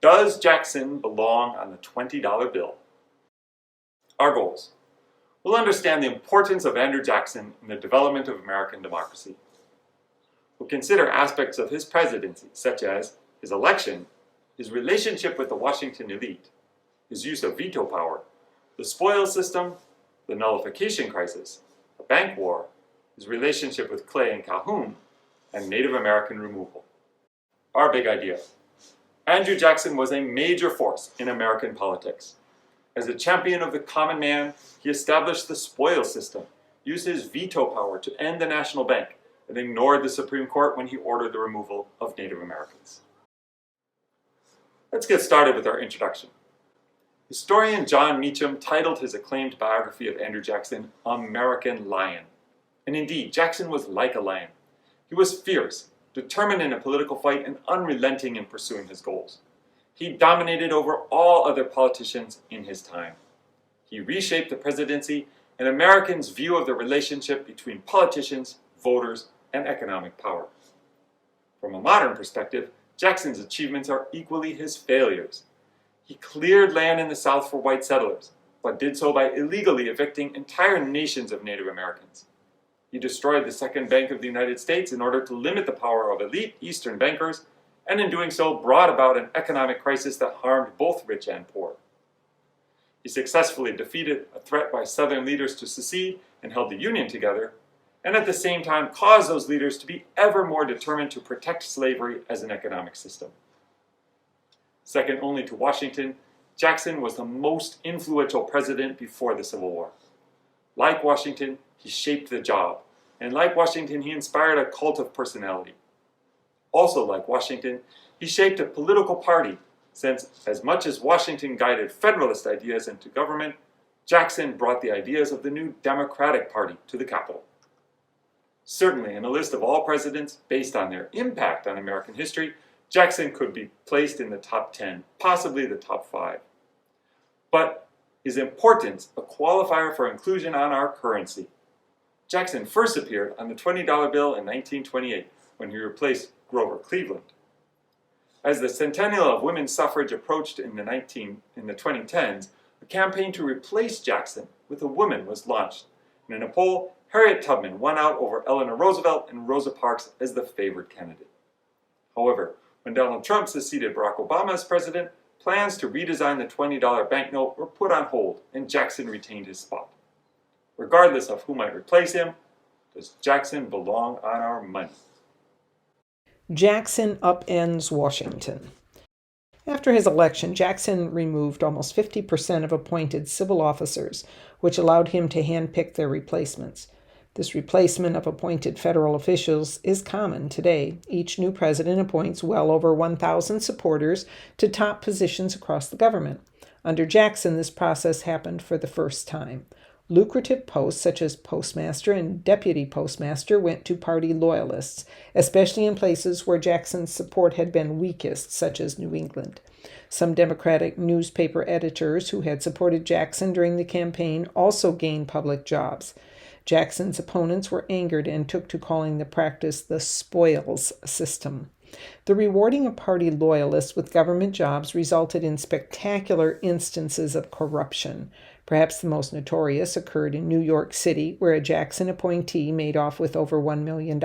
Does Jackson belong on the $20 bill? Our goals. We'll understand the importance of Andrew Jackson in the development of American democracy. We'll consider aspects of his presidency, such as his election, his relationship with the Washington elite, his use of veto power, the spoils system, the nullification crisis, the bank war, his relationship with Clay and Calhoun, and Native American removal. Our big idea. Andrew Jackson was a major force in American politics. As a champion of the common man, he established the spoils system, used his veto power to end the National Bank, and ignored the Supreme Court when he ordered the removal of Native Americans. Let's get started with our introduction. Historian John Meacham titled his acclaimed biography of Andrew Jackson, American Lion. And indeed, Jackson was like a lion. He was fierce, determined in a political fight, and unrelenting in pursuing his goals. He dominated over all other politicians in his time. He reshaped the presidency and Americans' view of the relationship between politicians, voters, and economic power. From a modern perspective, Jackson's achievements are equally his failures. He cleared land in the South for white settlers, but did so by illegally evicting entire nations of Native Americans. He destroyed the Second Bank of the United States in order to limit the power of elite Eastern bankers, and in doing so brought about an economic crisis that harmed both rich and poor. He successfully defeated a threat by Southern leaders to secede and held the Union together, and at the same time caused those leaders to be ever more determined to protect slavery as an economic system. Second only to Washington, Jackson was the most influential president before the Civil War. Like Washington, he shaped the job, and like Washington, he inspired a cult of personality. Also like Washington, he shaped a political party, since as much as Washington guided Federalist ideas into government, Jackson brought the ideas of the new Democratic Party to the Capitol. Certainly, in a list of all presidents based on their impact on American history, Jackson could be placed in the top 10, possibly the top 5. But is importance a qualifier for inclusion on our currency? Jackson first appeared on the $20 bill in 1928 when he replaced Grover Cleveland. As the centennial of women's suffrage approached in the 2010s, a campaign to replace Jackson with a woman was launched, and in a poll, Harriet Tubman won out over Eleanor Roosevelt and Rosa Parks as the favored candidate. However, when Donald Trump succeeded Barack Obama as president, plans to redesign the $20 banknote were put on hold, and Jackson retained his spot. Regardless of who might replace him, does Jackson belong on our money? Jackson upends Washington. After his election, Jackson removed almost 50% of appointed civil officers, which allowed him to handpick their replacements. This replacement of appointed federal officials is common today. Each new president appoints well over 1,000 supporters to top positions across the government. Under Jackson, this process happened for the first time. Lucrative posts such as postmaster and deputy postmaster went to party loyalists, especially in places where Jackson's support had been weakest, such as New England. Some Democratic newspaper editors who had supported Jackson during the campaign also gained public jobs. Jackson's opponents were angered and took to calling the practice the spoils system. The rewarding of party loyalists with government jobs resulted in spectacular instances of corruption. Perhaps the most notorious occurred in New York City, where a Jackson appointee made off with over $1 million.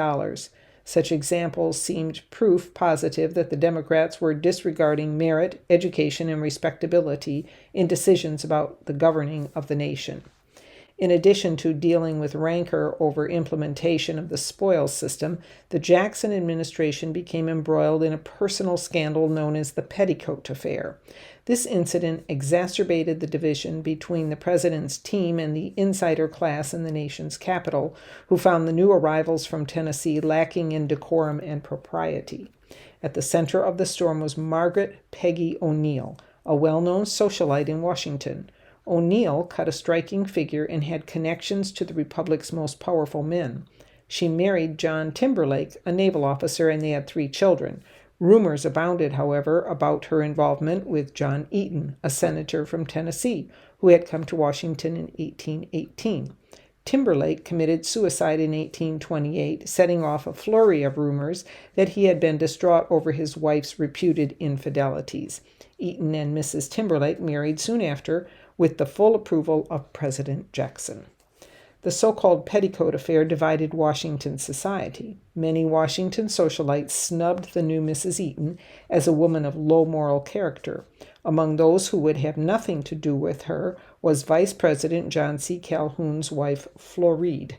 Such examples seemed proof positive that the Democrats were disregarding merit, education, and respectability in decisions about the governing of the nation. In addition to dealing with rancor over implementation of the spoils system, the Jackson administration became embroiled in a personal scandal known as the Petticoat Affair. This incident exacerbated the division between the president's team and the insider class in the nation's capital, who found the new arrivals from Tennessee lacking in decorum and propriety. At the center of the storm was Margaret Peggy O'Neill, a well-known socialite in Washington. O'Neill cut a striking figure and had connections to the Republic's most powerful men. She married John Timberlake, a naval officer, and they had 3 children. Rumors abounded, however, about her involvement with John Eaton, a senator from Tennessee, who had come to Washington in 1818. Timberlake committed suicide in 1828, setting off a flurry of rumors that he had been distraught over his wife's reputed infidelities. Eaton and Mrs. Timberlake married soon after with the full approval of President Jackson. The so-called petticoat affair divided Washington society. Many Washington socialites snubbed the new Mrs. Eaton as a woman of low moral character. Among those who would have nothing to do with her was Vice President John C. Calhoun's wife, Floride.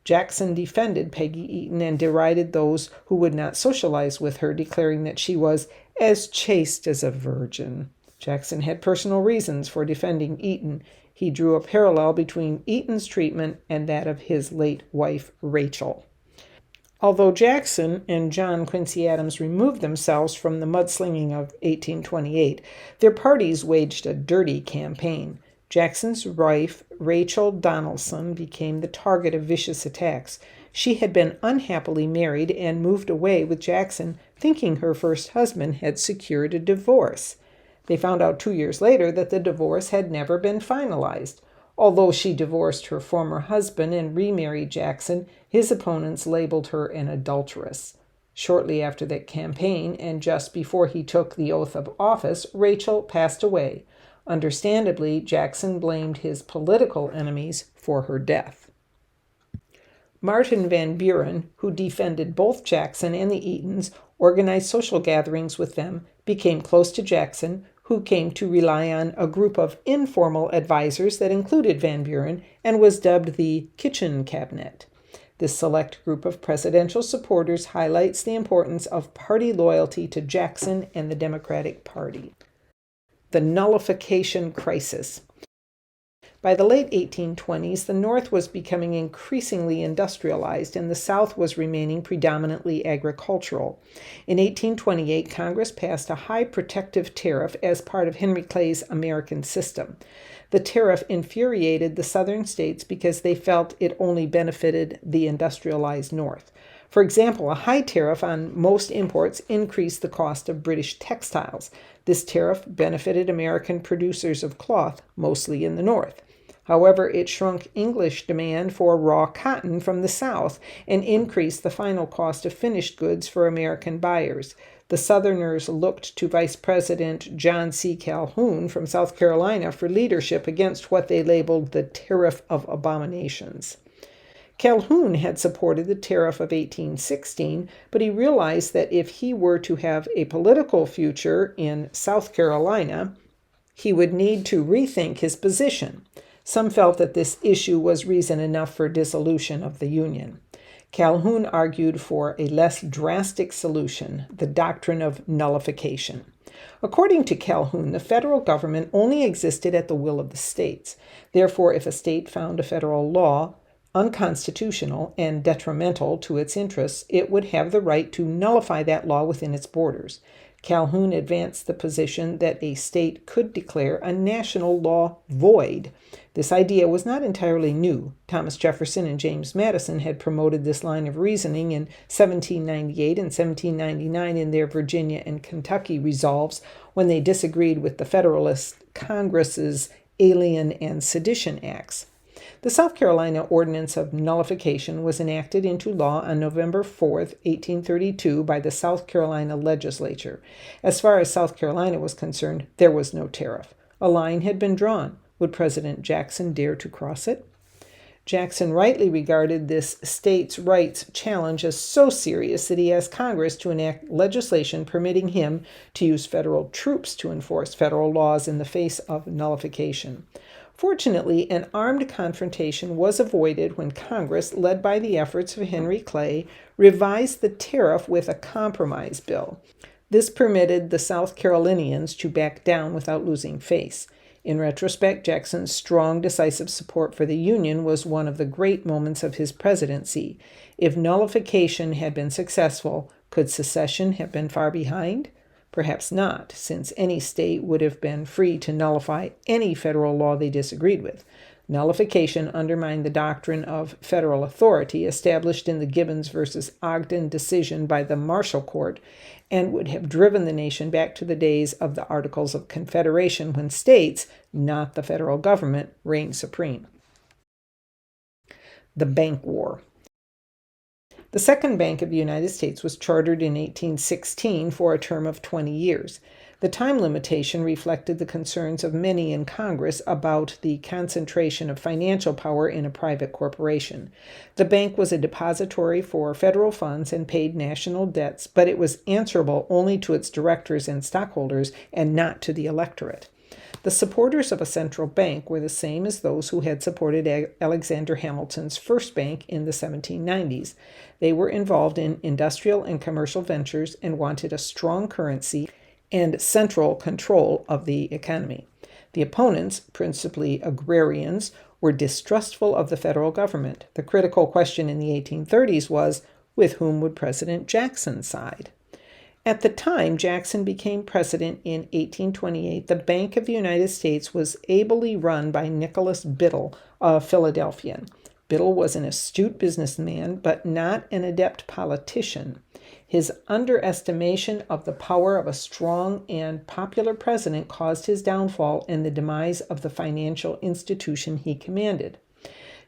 Jackson defended Peggy Eaton and derided those who would not socialize with her, declaring that she was as chaste as a virgin. Jackson had personal reasons for defending Eaton. He drew a parallel between Eaton's treatment and that of his late wife, Rachel. Although Jackson and John Quincy Adams removed themselves from the mudslinging of 1828, their parties waged a dirty campaign. Jackson's wife, Rachel Donaldson, became the target of vicious attacks. She had been unhappily married and moved away with Jackson, thinking her first husband had secured a divorce. They found out 2 years later that the divorce had never been finalized. Although she divorced her former husband and remarried Jackson, his opponents labeled her an adulteress. Shortly after that campaign, and just before he took the oath of office, Rachel passed away. Understandably, Jackson blamed his political enemies for her death. Martin Van Buren, who defended both Jackson and the Eatons, organized social gatherings with them, became close to Jackson, who came to rely on a group of informal advisors that included Van Buren and was dubbed the Kitchen Cabinet. This select group of presidential supporters highlights the importance of party loyalty to Jackson and the Democratic Party. The nullification crisis. By the late 1820s, the North was becoming increasingly industrialized and the South was remaining predominantly agricultural. In 1828, Congress passed a high protective tariff as part of Henry Clay's American system. The tariff infuriated the Southern states because they felt it only benefited the industrialized North. For example, a high tariff on most imports increased the cost of British textiles. This tariff benefited American producers of cloth, mostly in the North. However, it shrunk English demand for raw cotton from the South and increased the final cost of finished goods for American buyers. The Southerners looked to Vice President John C. Calhoun from South Carolina for leadership against what they labeled the Tariff of Abominations. Calhoun had supported the Tariff of 1816, but he realized that if he were to have a political future in South Carolina, he would need to rethink his position. Some felt that this issue was reason enough for dissolution of the Union. Calhoun argued for a less drastic solution, the doctrine of nullification. According to Calhoun, the federal government only existed at the will of the states. Therefore, if a state found a federal law unconstitutional and detrimental to its interests, it would have the right to nullify that law within its borders. Calhoun advanced the position that a state could declare a national law void. This idea was not entirely new. Thomas Jefferson and James Madison had promoted this line of reasoning in 1798 and 1799 in their Virginia and Kentucky resolves when they disagreed with the Federalist Congress's Alien and Sedition Acts. The South Carolina Ordinance of Nullification was enacted into law on November 4, 1832 by the South Carolina legislature. As far as South Carolina was concerned, there was no tariff. A line had been drawn. Would President Jackson dare to cross it? Jackson rightly regarded this states' rights challenge as so serious that he asked Congress to enact legislation permitting him to use federal troops to enforce federal laws in the face of nullification. Fortunately, an armed confrontation was avoided when Congress, led by the efforts of Henry Clay, revised the tariff with a compromise bill. This permitted the South Carolinians to back down without losing face. In retrospect, Jackson's strong, decisive support for the Union was one of the great moments of his presidency. If nullification had been successful, could secession have been far behind? Perhaps not, since any state would have been free to nullify any federal law they disagreed with. Nullification undermined the doctrine of federal authority established in the Gibbons versus Ogden decision by the Marshall Court and would have driven the nation back to the days of the Articles of Confederation when states, not the federal government, reigned supreme. The Bank War. The Second Bank of the United States was chartered in 1816 for a term of 20 years. The time limitation reflected the concerns of many in Congress about the concentration of financial power in a private corporation. The bank was a depository for federal funds and paid national debts, but it was answerable only to its directors and stockholders and not to the electorate. The supporters of a central bank were the same as those who had supported Alexander Hamilton's first bank in the 1790s. They were involved in industrial and commercial ventures and wanted a strong currency and central control of the economy. The opponents, principally agrarians, were distrustful of the federal government. The critical question in the 1830s was, with whom would President Jackson side? At the time Jackson became president in 1828, the Bank of the United States was ably run by Nicholas Biddle, a Philadelphian. Biddle was an astute businessman, but not an adept politician. His underestimation of the power of a strong and popular president caused his downfall and the demise of the financial institution he commanded.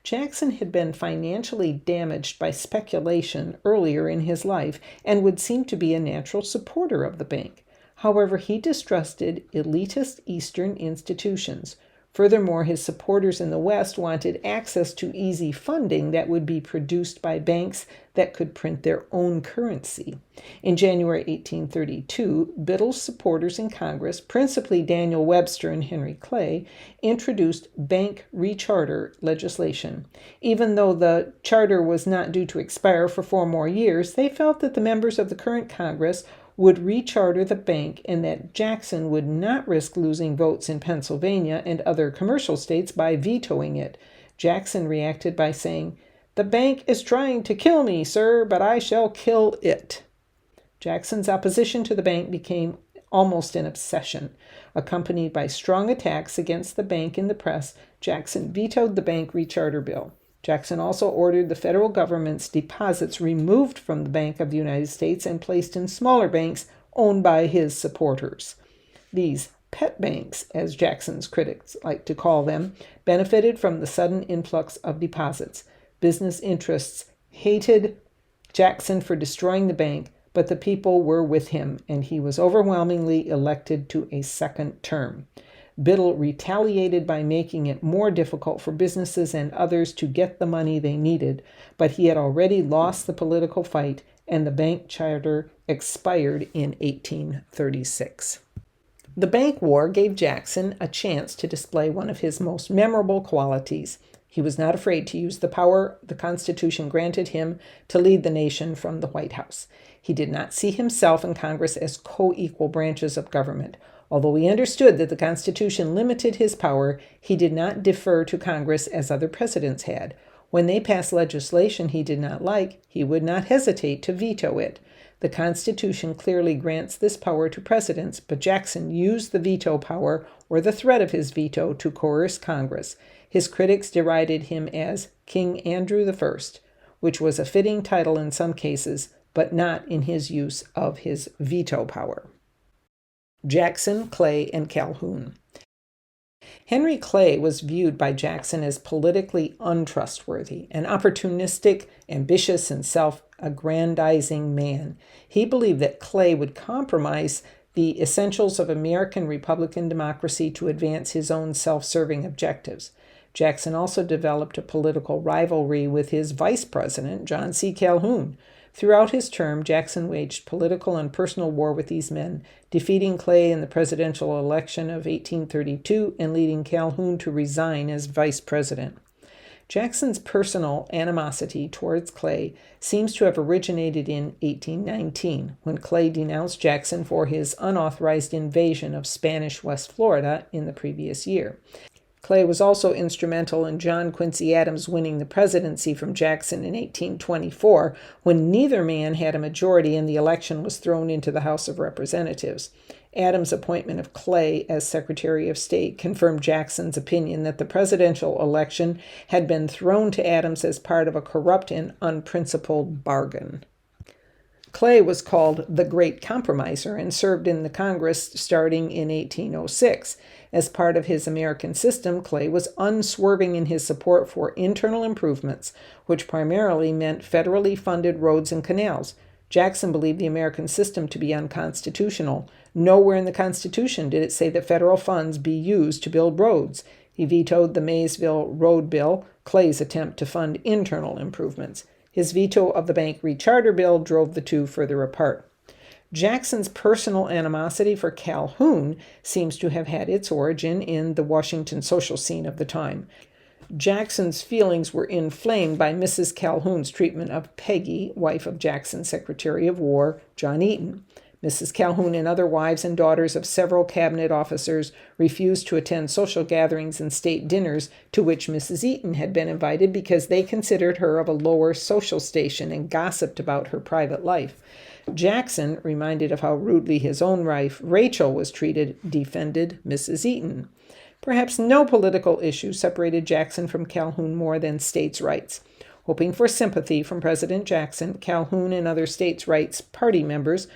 Jackson had been financially damaged by speculation earlier in his life and would seem to be a natural supporter of the bank. However, he distrusted elitist Eastern institutions. Furthermore, his supporters in the West wanted access to easy funding that would be produced by banks that could print their own currency. In January 1832, Biddle's supporters in Congress, principally Daniel Webster and Henry Clay, introduced bank recharter legislation. Even though the charter was not due to expire for 4 more years, they felt that the members of the current Congress would recharter the bank and that Jackson would not risk losing votes in Pennsylvania and other commercial states by vetoing it. Jackson reacted by saying, "The bank is trying to kill me, sir, but I shall kill it." Jackson's opposition to the bank became almost an obsession. Accompanied by strong attacks against the bank in the press, Jackson vetoed the bank recharter bill. Jackson also ordered the federal government's deposits removed from the Bank of the United States and placed in smaller banks owned by his supporters. These pet banks, as Jackson's critics like to call them, benefited from the sudden influx of deposits. Business interests hated Jackson for destroying the bank, but the people were with him, and he was overwhelmingly elected to a second term. Biddle retaliated by making it more difficult for businesses and others to get the money they needed, but he had already lost the political fight, and the bank charter expired in 1836. The bank war gave Jackson a chance to display one of his most memorable qualities. He was not afraid to use the power the Constitution granted him to lead the nation from the White House. He did not see himself and Congress as co-equal branches of government. Although he understood that the Constitution limited his power, he did not defer to Congress as other presidents had. When they passed legislation he did not like, he would not hesitate to veto it. The Constitution clearly grants this power to presidents, but Jackson used the veto power or the threat of his veto to coerce Congress. His critics derided him as King Andrew I, which was a fitting title in some cases, but not in his use of his veto power. Jackson, Clay, and Calhoun. Henry Clay was viewed by Jackson as politically untrustworthy, an opportunistic, ambitious, and self-aggrandizing man. He believed that Clay would compromise the essentials of American Republican democracy to advance his own self-serving objectives. Jackson also developed a political rivalry with his vice president, John C. Calhoun. Throughout his term, Jackson waged political and personal war with these men, defeating Clay in the presidential election of 1832 and leading Calhoun to resign as vice president. Jackson's personal animosity towards Clay seems to have originated in 1819, when Clay denounced Jackson for his unauthorized invasion of Spanish West Florida in the previous year. Clay was also instrumental in John Quincy Adams winning the presidency from Jackson in 1824, when neither man had a majority and the election was thrown into the House of Representatives. Adams' appointment of Clay as Secretary of State confirmed Jackson's opinion that the presidential election had been thrown to Adams as part of a corrupt and unprincipled bargain. Clay was called the Great Compromiser and served in the Congress starting in 1806. As part of his American system, Clay was unswerving in his support for internal improvements, which primarily meant federally funded roads and canals. Jackson believed the American system to be unconstitutional. Nowhere in the Constitution did it say that federal funds be used to build roads. He vetoed the Maysville Road Bill, Clay's attempt to fund internal improvements. His veto of the bank recharter bill drove the two further apart. Jackson's personal animosity for Calhoun seems to have had its origin in the Washington social scene of the time. Jackson's feelings were inflamed by Mrs. Calhoun's treatment of Peggy, wife of Jackson's Secretary of War, John Eaton. Mrs. Calhoun and other wives and daughters of several cabinet officers refused to attend social gatherings and state dinners to which Mrs. Eaton had been invited because they considered her of a lower social station and gossiped about her private life. Jackson, reminded of how rudely his own wife, Rachel, was treated, defended Mrs. Eaton. Perhaps no political issue separated Jackson from Calhoun more than states' rights. Hoping for sympathy from President Jackson, Calhoun and other states' rights party members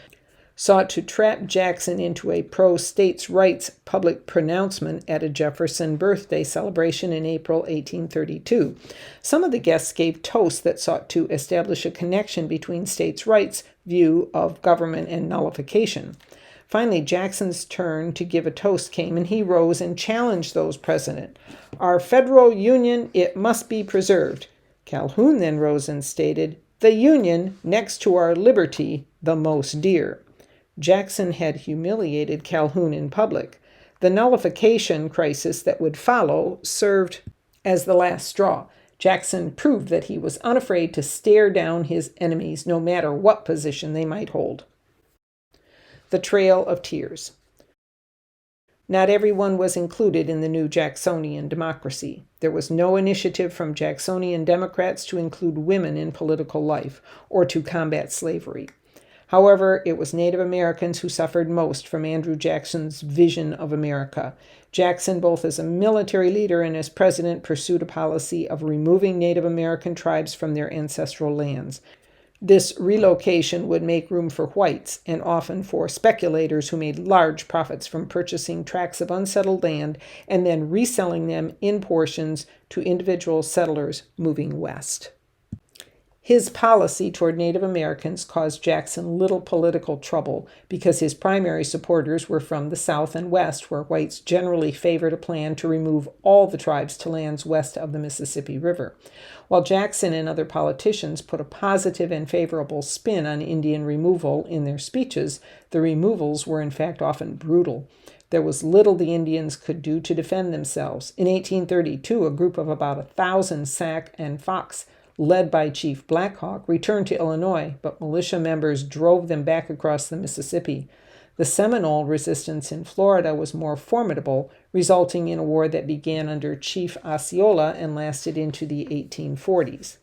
sought to trap Jackson into a pro-states' rights public pronouncement at a Jefferson birthday celebration in April 1832. Some of the guests gave toasts that sought to establish a connection between states' rights' view of government and nullification. Finally, Jackson's turn to give a toast came, and he rose and challenged those present. "Our federal union, it must be preserved." Calhoun then rose and stated, "The union, next to our liberty, the most dear." Jackson had humiliated Calhoun in public. The nullification crisis that would follow served as the last straw. Jackson proved that he was unafraid to stare down his enemies, no matter what position they might hold. The Trail of Tears. Not everyone was included in the new Jacksonian democracy. There was no initiative from Jacksonian Democrats to include women in political life or to combat slavery. However, it was Native Americans who suffered most from Andrew Jackson's vision of America. Jackson, both as a military leader and as president, pursued a policy of removing Native American tribes from their ancestral lands. This relocation would make room for whites, and often for speculators who made large profits from purchasing tracts of unsettled land and then reselling them in portions to individual settlers moving west. His policy toward Native Americans caused Jackson little political trouble because his primary supporters were from the South and West, where whites generally favored a plan to remove all the tribes to lands west of the Mississippi River. While Jackson and other politicians put a positive and favorable spin on Indian removal in their speeches, the removals were in fact often brutal. There was little the Indians could do to defend themselves. In 1832, a group of about 1,000 Sac and Fox, led by Chief Black Hawk, returned to Illinois, but militia members drove them back across the Mississippi. The Seminole resistance in Florida was more formidable, resulting in a war that began under Chief Osceola and lasted into the 1840s.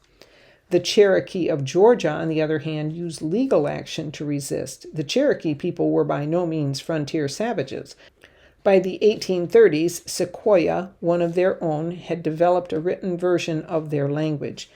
The Cherokee of Georgia, on the other hand, used legal action to resist. The Cherokee people were by no means frontier savages. By the 1830s, Sequoyah, one of their own, had developed a written version of their language.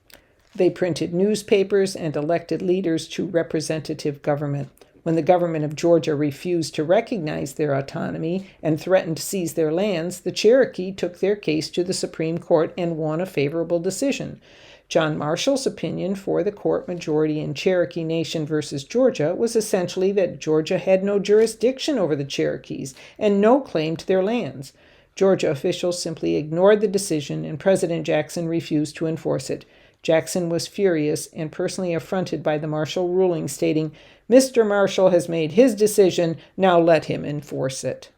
They printed newspapers and elected leaders to representative government. When the government of Georgia refused to recognize their autonomy and threatened to seize their lands, the Cherokee took their case to the Supreme Court and won a favorable decision. John Marshall's opinion for the court majority in Cherokee Nation versus Georgia was essentially that Georgia had no jurisdiction over the Cherokees and no claim to their lands. Georgia officials simply ignored the decision, and President Jackson refused to enforce it. Jackson was furious and personally affronted by the Marshall ruling, stating, "Mr. Marshall has made his decision, now let him enforce it."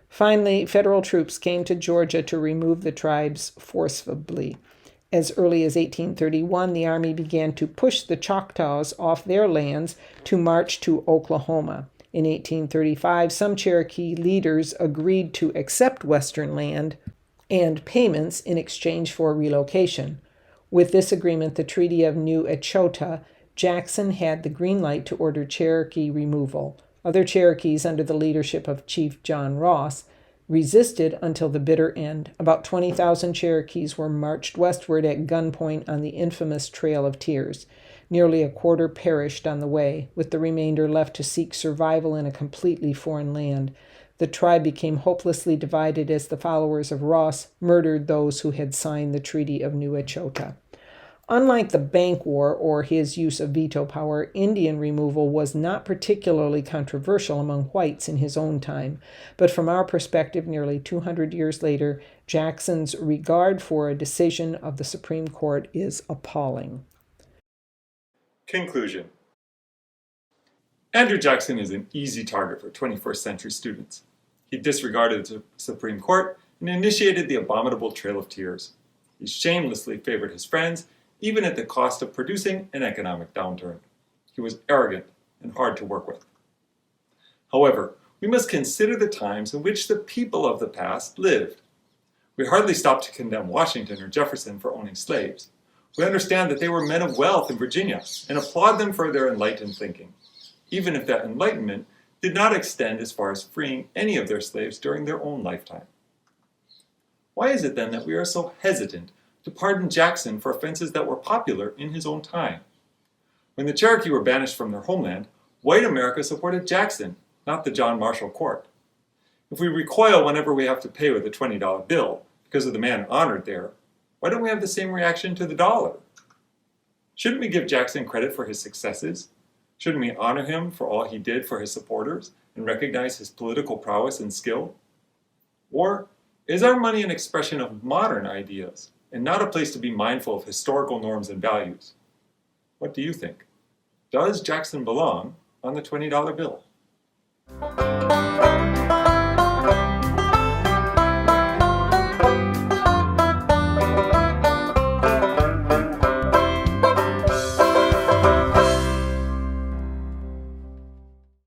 Finally, federal troops came to Georgia to remove the tribes forcibly. As early as 1831, the Army began to push the Choctaws off their lands to march to Oklahoma. In 1835, some Cherokee leaders agreed to accept Western land and payments in exchange for relocation. With this agreement, the Treaty of New Echota, Jackson had the green light to order Cherokee removal. Other Cherokees, under the leadership of Chief John Ross, resisted until the bitter end. About 20,000 Cherokees were marched westward at gunpoint on the infamous Trail of Tears. Nearly a quarter perished on the way, with the remainder left to seek survival in a completely foreign land. The tribe became hopelessly divided as the followers of Ross murdered those who had signed the Treaty of New Echota. Unlike the Bank War or his use of veto power, Indian removal was not particularly controversial among whites in his own time. But from our perspective, nearly 200 years later, Jackson's regard for a decision of the Supreme Court is appalling. Conclusion. Andrew Jackson is an easy target for 21st century students. He disregarded the Supreme Court and initiated the abominable Trail of Tears. He shamelessly favored his friends, even at the cost of producing an economic downturn. He was arrogant and hard to work with. However, we must consider the times in which the people of the past lived. We hardly stop to condemn Washington or Jefferson for owning slaves. We understand that they were men of wealth in Virginia and applaud them for their enlightened thinking, even if that enlightenment did not extend as far as freeing any of their slaves during their own lifetime. Why is it then that we are so hesitant to pardon Jackson for offenses that were popular in his own time? When the Cherokee were banished from their homeland, white America supported Jackson, not the John Marshall Court. If we recoil whenever we have to pay with a $20 bill because of the man honored there, why don't we have the same reaction to the dollar? Shouldn't we give Jackson credit for his successes? Shouldn't we honor him for all he did for his supporters and recognize his political prowess and skill? Or is our money an expression of modern ideas and not a place to be mindful of historical norms and values? What do you think? Does Jackson belong on the $20 bill?